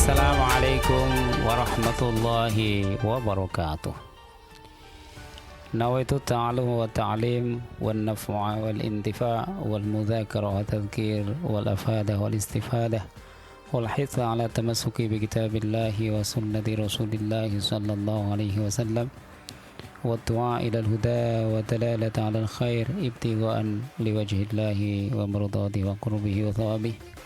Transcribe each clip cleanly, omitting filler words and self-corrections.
Assalamualaikum warahmatullahi wabarakatuh. Nawaitu ta'allum wa ta'lim wal naf'a wal intifa' wal mudhakara wa tadhkir wal afada wal istifada wal hitha ala tamassuki bi kitabillahi wa sunnati rasulillahi sallallahu alaihi wasallam wa du'a ila al huda wa dalalata ala al khair ibtigha'an liwajhillahi wa mardati wa qurbihi wa thawabihi.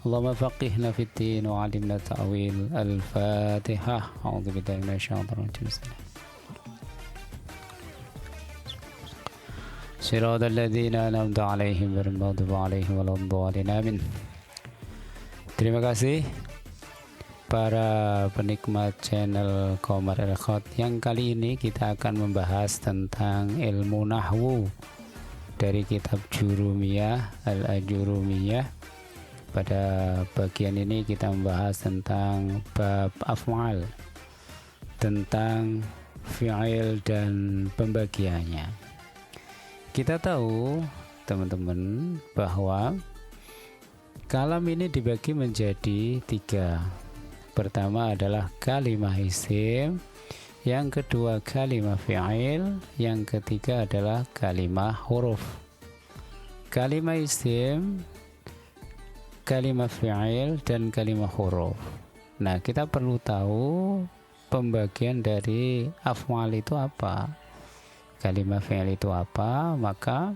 Allahumma faqihna fid din wa 'allimna ta'wil. Al-Fatihah. A'udzu billahi minasyaitonir rajim. Shiratal ladzina an'amta 'alaihim ghairil maghdubi 'alaihim waladdallin. Amin. Terima kasih para penikmat channel Qomar Al-Khat. Yang kali ini kita akan membahas tentang ilmu nahwu dari kitab Jurumiyah, Al-Ajurumiyah. Pada bagian ini kita membahas tentang bab af'al, tentang fi'il dan pembagiannya. Kita tahu teman-teman bahwa kalam ini dibagi menjadi 3. Pertama adalah kalimah isim, yang kedua kalimah fi'il, yang ketiga adalah kalimah huruf. Kalimah isim, kalimah fi'il, dan kalimah huruf. Nah, kita perlu tahu pembagian dari af'al itu apa, kalimah fi'il itu apa, maka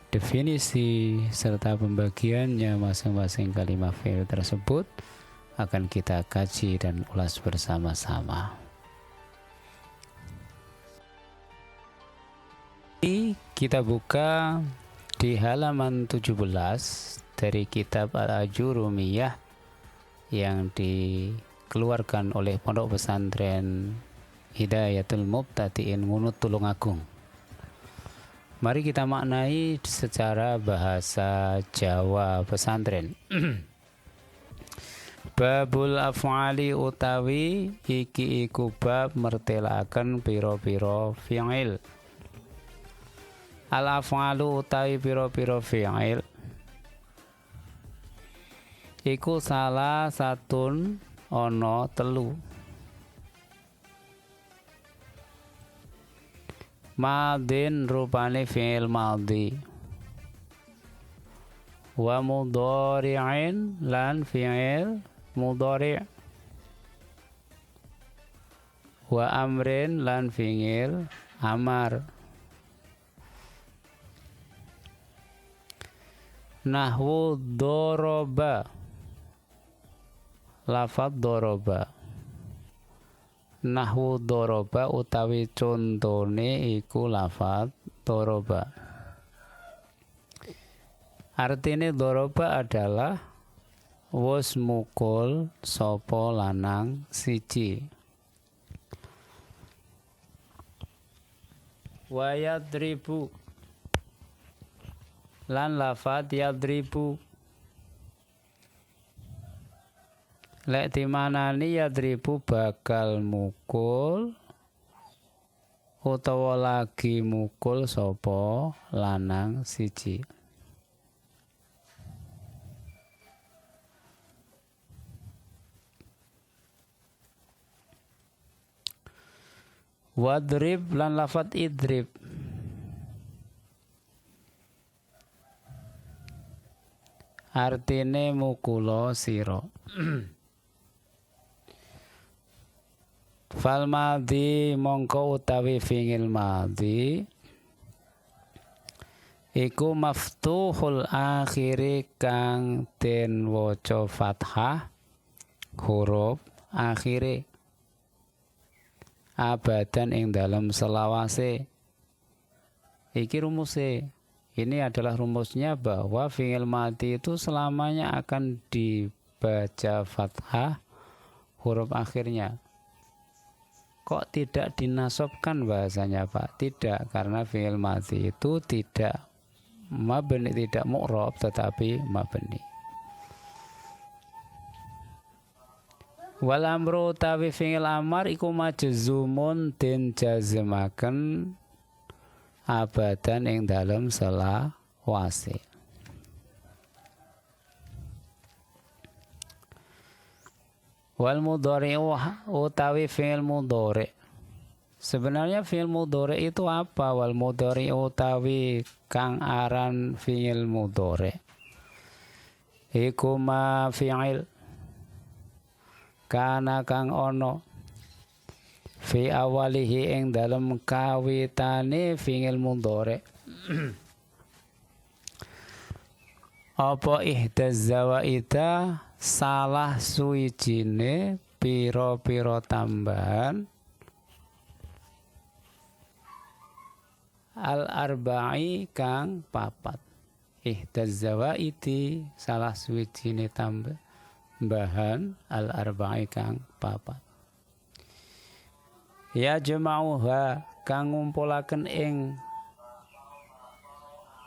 definisi serta pembagiannya masing-masing kalimah fi'il tersebut akan kita kaji dan ulas bersama-sama. Kita buka di halaman 17 dari kitab Al-Ajurumiyah yang dikeluarkan oleh Pondok Pesantren Hidayatul Mubtadi'in Ngunut Tulungagung. Mari kita maknai secara bahasa Jawa pesantren. Babul af'ali utawi iki iku bab mertelaken pira-pira fi'il. Al-af'alu utawi pira-pira fi'il iku salah satun ono telu. Madin rupane fi'il madhi, wa mudhari'in lan fi'il mudhari', wa amrin lan fi'il amar. Nahwu doroba, lafadz doroba. Nahwu doroba utawi contone iku lafadz doroba. Artine doroba adalah wis mukul sapa lanang siji. Wa yadribu lan lafadz yadribu. Lek dimanani yadribu bakal mukul utawa lagi mukul sapa lanang siji. Wadrib lan lafadz idrib. Artine mukula sira. Fal madhi mongko utawi fi'il madhi iku maftuhul akhiri kang den waca fathah huruf akhire abadan ing dalam selawase. Iki rumuse. Ini adalah rumusnya bahwa fi'il madhi itu selamanya akan dibaca fathah huruf akhirnya. Kok tidak dinasobkan bahasanya, Pak? Tidak, karena fi'il madhi itu tidak mabni, tidak mu'rab, tetapi mabni. Wal amru utawi fi'il amar iku majzumun den jazmaken abadan ing dalem selawase. Wal mudhari'u utawi fi'il mudhari'. Sebenarnya fi'il mudhari' itu apa? Wal mudhari'u utawi kang aran fi'il mudhari'. Iku ma fi'il kana kang ono fi awalihi ing dalem kawitane fi'il mudhari'. Apa ihdaz zawaida salah suwijine pira-pira tambahan al arba'i kang papat. Ihdaz zawaidi salah suwijine tambahan al arba'i kang papat. Ya jama'uha kang ngumpulaken ing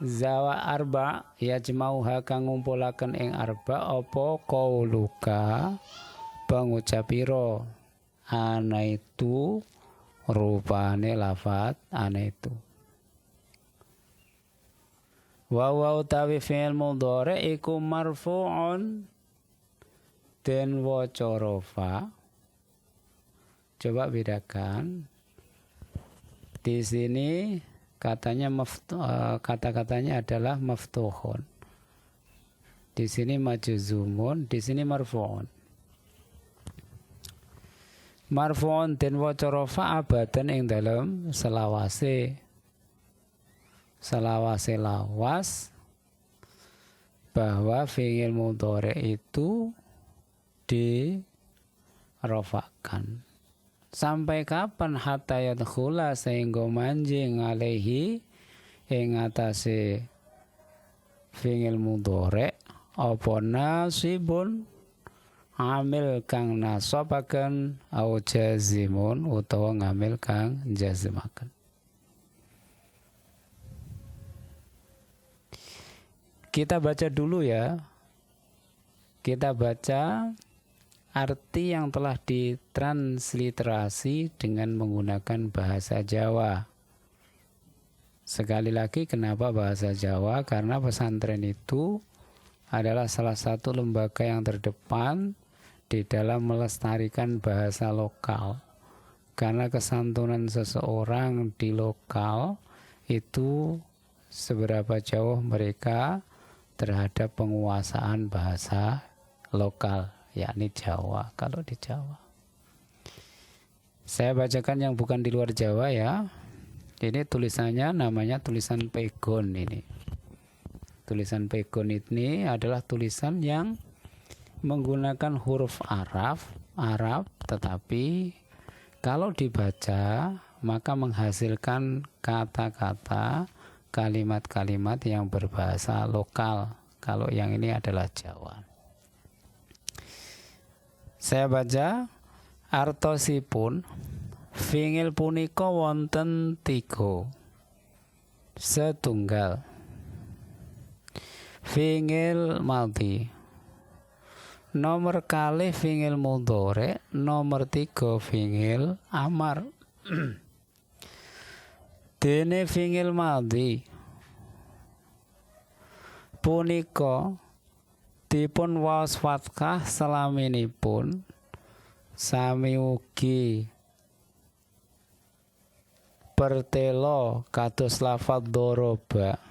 zawa arba, ya jama'uha kang ngumpulaken ing arba apa qauluka pangucapiro ana itu rupane lafat ana itu. Wa utawi fi'il mudhari iku marfu'un den waca rafa. Coba bedakan di sini. Kata-katanya adalah maftuhun. Di sini majzumun, di sini marfu'un. Marfu'un den waca rafa abadan ing dalem selawase lawas bahwa fi'il mudhari itu dirofakkan. Sampai kapan hatta yadkhula sehingga manjing alaihi ing atase fi'il mudhari apa nasibun amil kang nasabaken au jazimun utawa ngamil kang jazimaken. Kita baca dulu ya. Kita baca arti yang telah ditransliterasi dengan menggunakan bahasa Jawa. Sekali lagi, kenapa bahasa Jawa? Karena pesantren itu adalah salah satu lembaga yang terdepan di dalam melestarikan bahasa lokal. Karena kesantunan seseorang di lokal itu seberapa jauh mereka terhadap penguasaan bahasa lokal, yakni Jawa. Kalau di Jawa, saya bacakan yang bukan di luar Jawa ya. Ini tulisannya namanya tulisan pegon ini. Tulisan pegon ini adalah tulisan yang menggunakan huruf Arab, tetapi kalau dibaca maka menghasilkan kata-kata, kalimat-kalimat yang berbahasa lokal. Kalau yang ini adalah Jawa. Saya baca artosipun fi'il punika wonten 3. Setunggal fi'il madhi, nomor kalih fi'il mudhari, nomor 3 fi'il amar. Dene fi'il madhi punika dipun waos fathah salaminipun sami ugi pertelo kados lafadz doroba.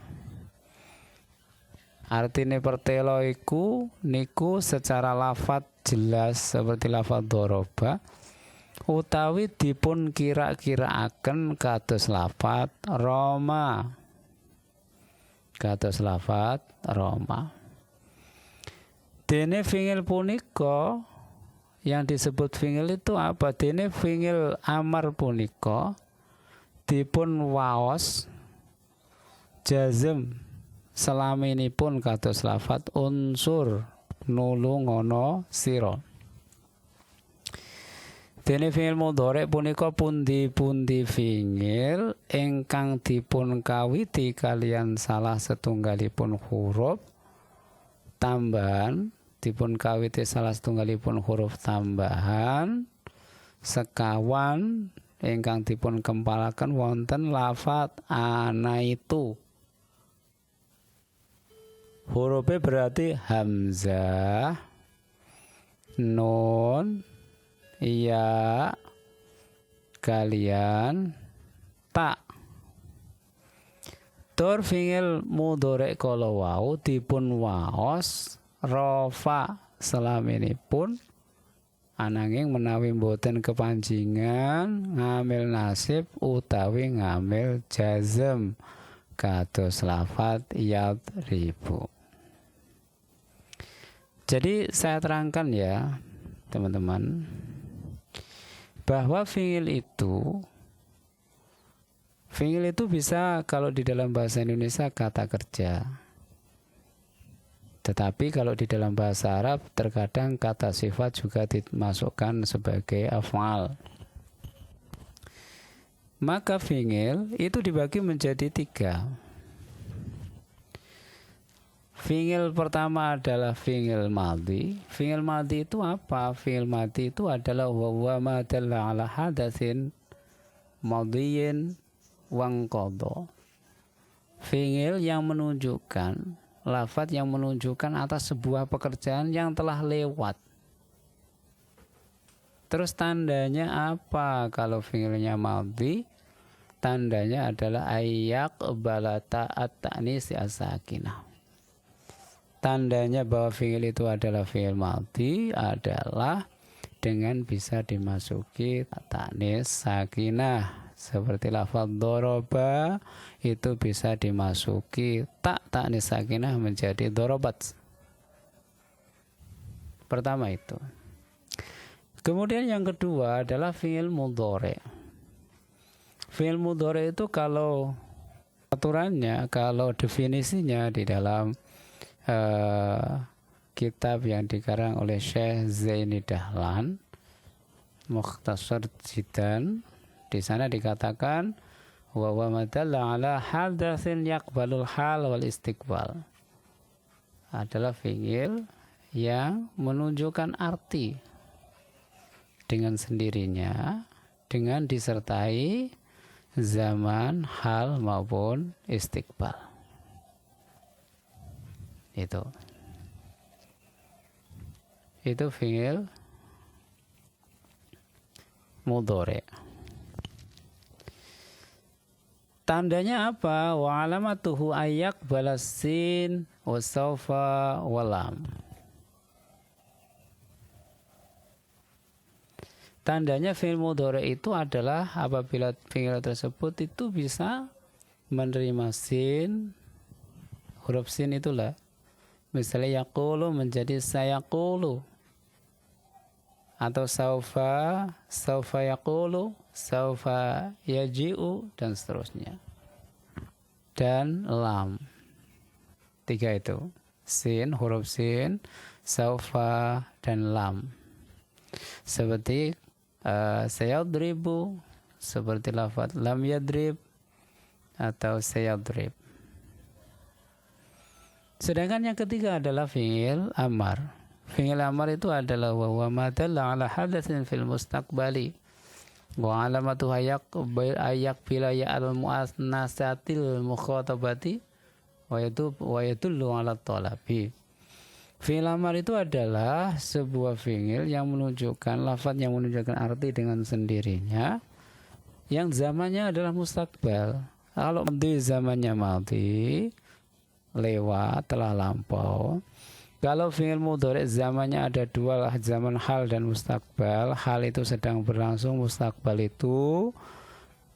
Artine pertelo iku niku secara lafadz jelas seperti lafadz doroba, utawi dipun kira-kiraaken kados lafadz Roma. Kados lafadz Roma. Dene fi'il punika yang disebut fi'il itu apa? Dene fi'il amar punika dipun waos jazm selaminipun kados lafadz unsur nulungono sira. Dene fi'il mudhari punika pundi-pundi fi'il ingkang dipun kawiti kalian salah setunggalipun huruf tambahan, dipun kawiti salah setunggalipun huruf tambahan sekawan ingkang dipun kempalaken wonten lafadz ana itu. Hurufnya berarti hamzah, nun, ya, kalian tak. Tur fi'il mudhari kala wau dipun waos rafa salaminipun ananging menawi boten kepanjingan ngambil nasib utawi ngambil jazm kados lafat yadribu. Jadi saya terangkan ya teman-teman bahwa fi'il itu bisa kalau di dalam bahasa Indonesia kata kerja. Tetapi kalau di dalam bahasa Arab terkadang kata sifat juga dimasukkan sebagai af'al. Maka fi'il itu dibagi menjadi 3. Fi'il pertama adalah fi'il madhi. Fi'il madhi itu apa? Fi'il madhi itu adalah wa ma dalla ala hadatsin madhiyin wangqadha. Fi'il yang menunjukkan, lafadz yang menunjukkan atas sebuah pekerjaan yang telah lewat. Terus tandanya apa kalau fi'ilnya madhi? Tandanya adalah ayyak balata at-ta'nis as-sakinah. Tandanya bahwa fi'il itu adalah fi'il madhi adalah dengan bisa dimasuki ta'nis sakinah. Seperti lafaz doroba itu bisa dimasuki ta'nis sakinah menjadi dorobat. Pertama itu. Kemudian yang kedua adalah fi'il mudhari. Fi'il mudhari itu kalau aturannya, kalau definisinya di dalam kitab yang dikarang oleh Syekh Zaini Dahlan, Mukhtasar Jidan, di sana dikatakan wa madalla ala hadatsin yaqbalul hal wal istiqbal. Adalah fi'il yang menunjukkan arti dengan sendirinya dengan disertai zaman, hal maupun istiqbal. Itu fi'il mudhari. Tandanya apa? Wa alamatuhu ayyak balasin wa sawfa walam. Tandanya fi'il mudhari itu adalah apabila fi'il tersebut itu bisa menerima sin, huruf sin itulah. Misalnya yaqulu menjadi sayaqulu, atau saufa yaqulu, saufa yaji'u, dan seterusnya. Dan lam. 3 itu. Sin, huruf sin, saufa, dan lam. Seperti sayadribu, seperti lafaz lam yadrib atau sayadrib. Sedangkan yang ketiga adalah fi'il amar. Fi'il amar itu adalah wa ma dalla ala hadatsin fil mustaqbali wa alamatu ayyak bila ya al muannasatil mukhatabati wa yadullu ala talabi. Fi'il amar itu adalah sebuah fi'il yang menunjukkan lafaz yang menunjukkan arti dengan sendirinya yang zamannya adalah mustaqbal. Kalau di zamannya madhi, lewat, telah lampau. Kalau fi'il mudhari zamannya ada 2, zaman hal dan mustaqbal. Hal itu sedang berlangsung, mustaqbal itu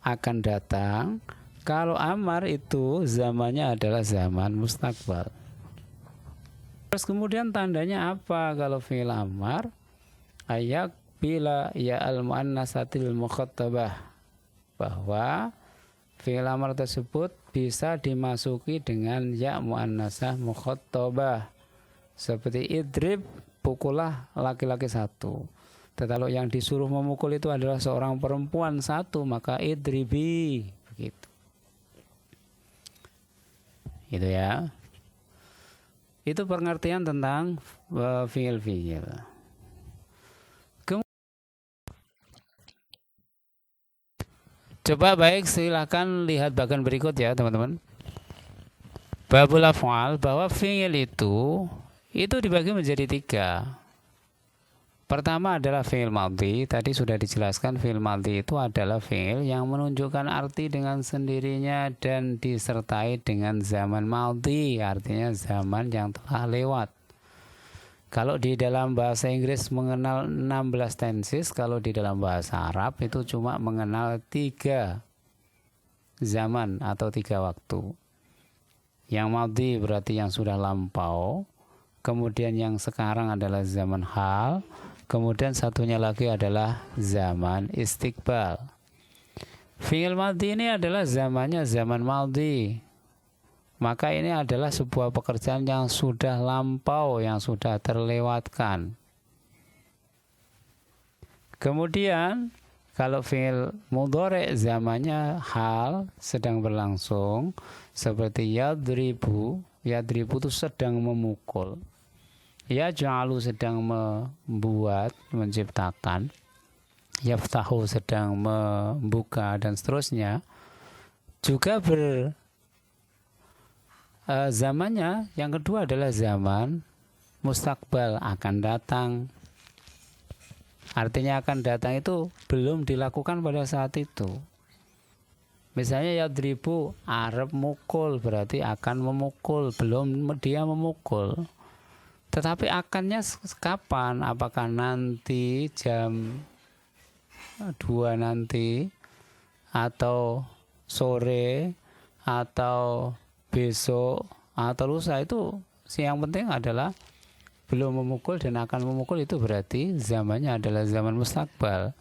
akan datang. Kalau amar itu zamannya adalah zaman mustaqbal. Terus kemudian tandanya apa kalau fi'il amar? Ayat bila ya al muannasatil mukhattabah, bahwa fi'il amar tersebut bisa dimasuki dengan ya muannasah mukhattabah. Seperti idrib, pukullah laki-laki 1. Tetapi yang disuruh memukul itu adalah seorang perempuan 1, maka idribi, begitu. Itu ya. Itu pengertian tentang fi'il. Coba baik, silakan lihat bagian berikut ya teman-teman. Babul af'al, bahwa fi'il itu dibagi menjadi 3. Pertama adalah fi'il madhi. Tadi sudah dijelaskan fi'il madhi itu adalah fi'il yang menunjukkan arti dengan sendirinya dan disertai dengan zaman madhi, artinya zaman yang telah lewat. Kalau di dalam bahasa Inggris mengenal 16 tenses, kalau di dalam bahasa Arab itu cuma mengenal 3 zaman atau 3 waktu. Yang madhi berarti yang sudah lampau, kemudian yang sekarang adalah zaman hal, kemudian satunya lagi adalah zaman istiqbal. Fi'il madhi ini adalah zamannya zaman madhi. Maka ini adalah sebuah pekerjaan yang sudah lampau, yang sudah terlewatkan. Kemudian kalau fi'il mudhari zamannya hal, sedang berlangsung, seperti yadribu. Yadribu itu sedang memukul. Yaj'alu sedang membuat, menciptakan. Yaftahu sedang membuka dan seterusnya. Juga zamannya yang kedua adalah zaman mustakbal, akan datang. Artinya akan datang itu belum dilakukan pada saat itu. Misalnya yadribu, arep mukul, berarti akan memukul, belum dia memukul. Tetapi akannya kapan? Apakah nanti jam 2 nanti, atau sore, atau besok, atau lusa? Itu yang penting adalah belum memukul dan akan memukul, itu berarti zamannya adalah zaman mustakbal.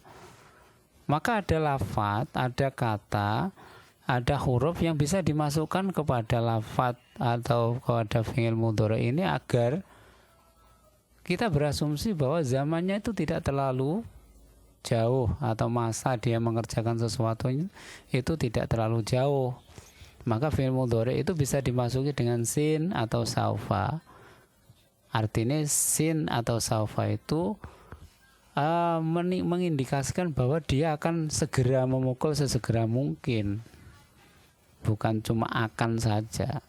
Maka ada lafaz, ada kata, ada huruf yang bisa dimasukkan kepada lafaz atau kepada fi'il mudhari ini agar kita berasumsi bahwa zamannya itu tidak terlalu jauh, atau masa dia mengerjakan sesuatu itu tidak terlalu jauh. Maka fi'il mudhari itu bisa dimasuki dengan sin atau saufa. Artinya sin atau saufa itu mengindikasikan bahwa dia akan segera memukul sesegera mungkin, bukan cuma akan saja.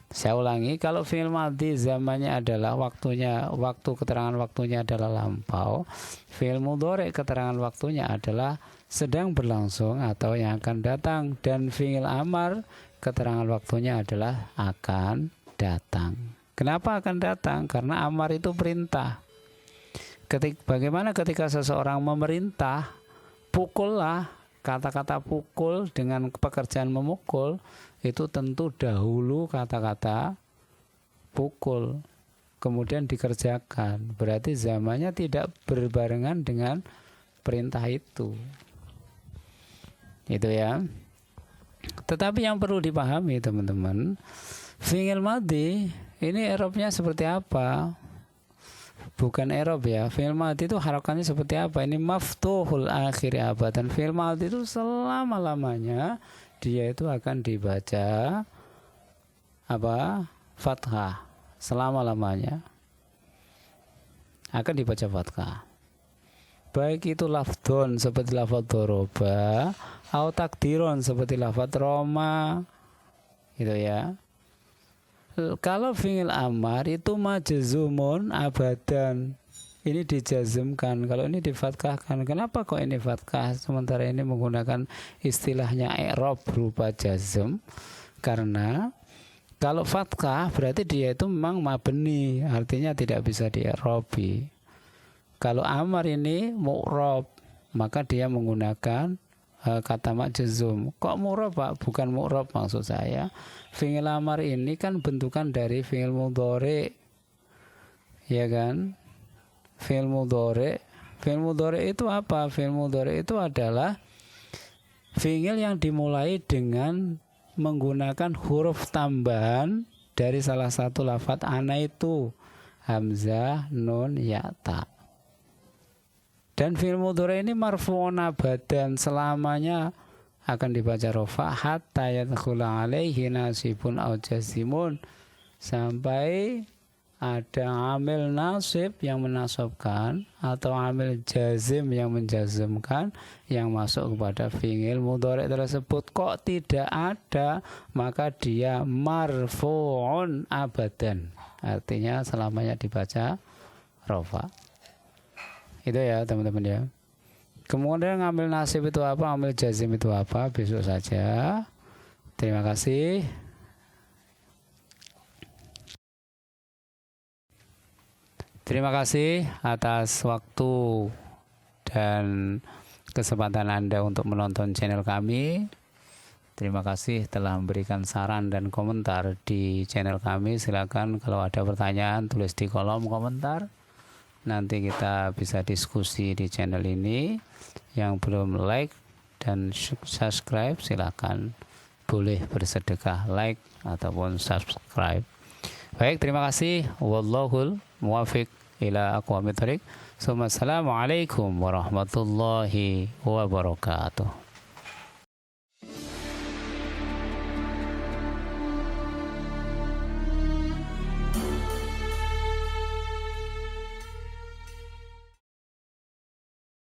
Saya ulangi, kalau fi'il madhi zamannya adalah waktu keterangan waktunya adalah lampau. Fi'il mudhari keterangan waktunya adalah sedang berlangsung atau yang akan datang. Dan fi'il amar keterangan waktunya adalah akan datang. Kenapa akan datang? Karena amar itu perintah. Bagaimana ketika seseorang memerintah, pukullah. Kata-kata pukul dengan pekerjaan memukul itu tentu dahulu kata-kata pukul, kemudian dikerjakan. Berarti zamannya tidak berbarengan dengan perintah itu. Itu ya. Tetapi yang perlu dipahami teman-teman, fi'il madhi ini i'rabnya seperti apa? Bukan i'rab ya. Fi'il madhi itu harokannya seperti apa? Ini maftuhul akhiri abadan. Fi'il madhi itu selama-lamanya dia itu akan dibaca apa? Fathah. Selama-lamanya akan dibaca fathah. Baik itu lafdhon seperti lafadz doroba, atau takdiron seperti lafadz roma. Gitu ya. Kalau fi'il amar itu majzumun abadan, ini dijazmkan. Kalau ini difathahkan. Kenapa kok ini fathah sementara ini menggunakan istilahnya i'rab berupa jazm? Karena kalau fathah berarti dia itu memang mabni, artinya tidak bisa di-i'rabi. Kalau amar ini mu'rab, maka dia menggunakan kata majzum. Kok mu'rab Pak? Bukan mu'rab maksud saya. Fi'il amar ini kan bentukan dari fi'il mudhari, ya kan? Fi'il mudhari. Fi'il mudhari itu apa? Fi'il mudhari itu adalah fi'il yang dimulai dengan menggunakan huruf tambahan dari salah satu lafadz ana itu hamzah, nun, ya, ta. Dan fi'il mudhari ini marfu'un abadan, selamanya akan dibaca rofa hatta yadkhula alaihi nasibun aw jazimun, sampai ada amil nasib yang menasabkan atau amil jazim yang menjazmkan yang masuk kepada fi'il mudhari tersebut. Kok tidak ada, maka dia marfu'un abadan, artinya selamanya dibaca rofa. Itu ya teman-teman ya. Kemudian ngambil nasib itu apa, ngambil jazim itu apa, besok saja. Terima kasih. Terima kasih atas waktu dan kesempatan Anda untuk menonton channel kami. Terima kasih telah memberikan saran dan komentar di channel kami. Silakan kalau ada pertanyaan tulis di kolom komentar. Nanti kita bisa diskusi di channel ini. Yang belum like dan subscribe silakan boleh bersedekah like ataupun subscribe. Baik, terima kasih. Wallahul muwafiq ila aqwamit thoriq. Assalamualaikum warahmatullahi wabarakatuh.